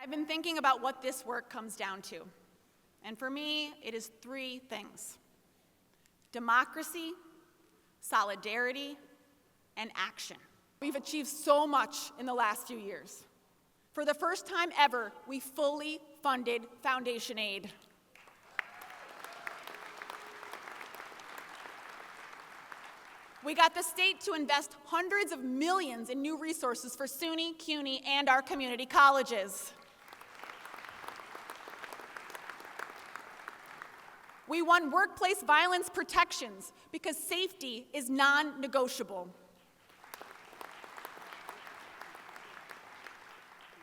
I've been thinking about what this work comes down to. And for me, it is three things: democracy, solidarity, and action. We've achieved so much in the last few years. For the first time ever, we fully funded foundation aid. We got the state to invest hundreds of millions in new resources for SUNY, CUNY, and our community colleges. We won workplace violence protections because safety is non-negotiable.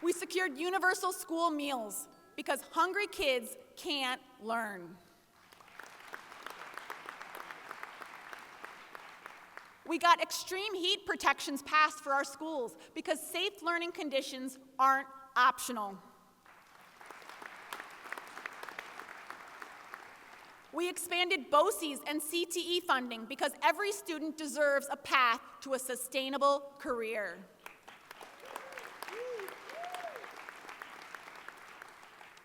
We secured universal school meals because hungry kids can't learn. We got extreme heat protections passed for our schools because safe learning conditions aren't optional. We expanded BOCES and CTE funding because every student deserves a path to a sustainable career.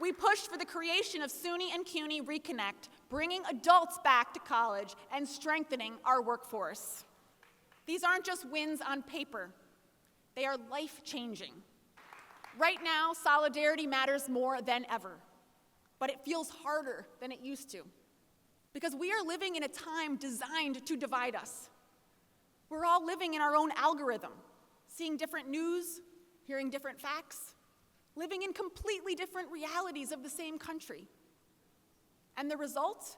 We pushed for the creation of SUNY and CUNY Reconnect, bringing adults back to college and strengthening our workforce. These aren't just wins on paper. They are life-changing. Right now, solidarity matters more than ever, but it feels harder than it used to because we are living in a time designed to divide us. We're all living in our own algorithm, seeing different news, hearing different facts, living in completely different realities of the same country. And the result?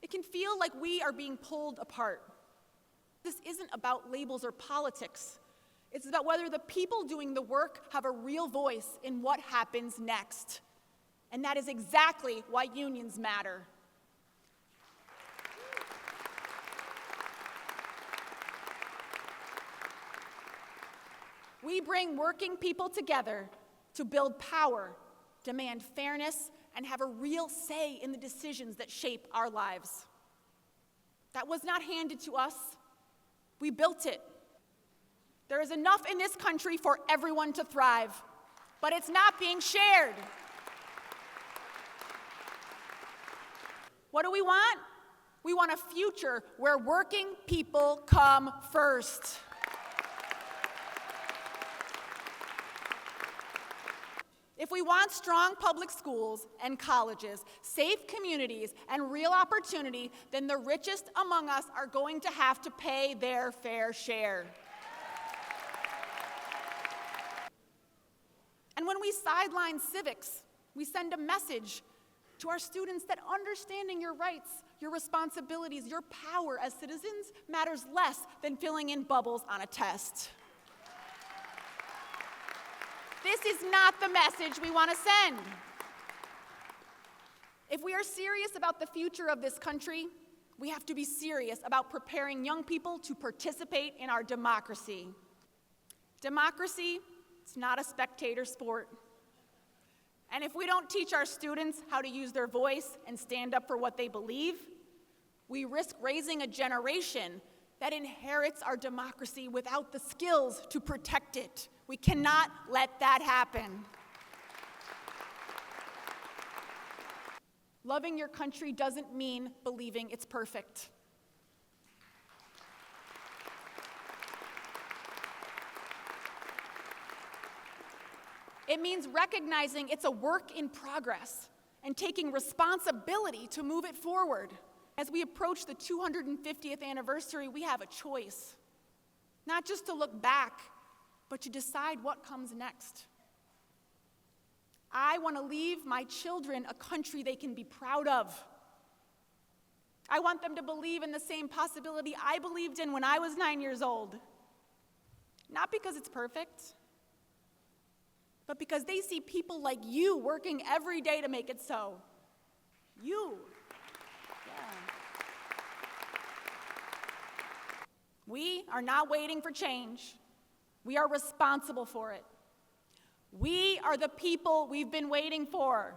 It can feel like we are being pulled apart. This isn't about labels or politics. It's about whether the people doing the work have a real voice in what happens next. And that is exactly why unions matter. We bring working people together to build power, demand fairness, and have a real say in the decisions that shape our lives. That was not handed to us. We built it. There is enough in this country for everyone to thrive, but it's not being shared. What do we want? We want a future where working people come first. If we want strong public schools and colleges, safe communities, and real opportunity, then the richest among us are going to have to pay their fair share. And when we sideline civics, we send a message to our students that understanding your rights, your responsibilities, your power as citizens matters less than filling in bubbles on a test. This is not the message we want to send. If we are serious about the future of this country, we have to be serious about preparing young people to participate in our democracy. Democracy, it's not a spectator sport. And if we don't teach our students how to use their voice and stand up for what they believe, we risk raising a generation that inherits our democracy without the skills to protect it. We cannot let that happen. Loving your country doesn't mean believing it's perfect. It means recognizing it's a work in progress and taking responsibility to move it forward. As we approach the 250th anniversary, we have a choice. Not just to look back, but to decide what comes next. I want to leave my children a country they can be proud of. I want them to believe in the same possibility I believed in when I was 9 years old. Not because it's perfect, but because they see people like you working every day to make it so. You. Yeah. We are not waiting for change. We are responsible for it. We are the people we've been waiting for.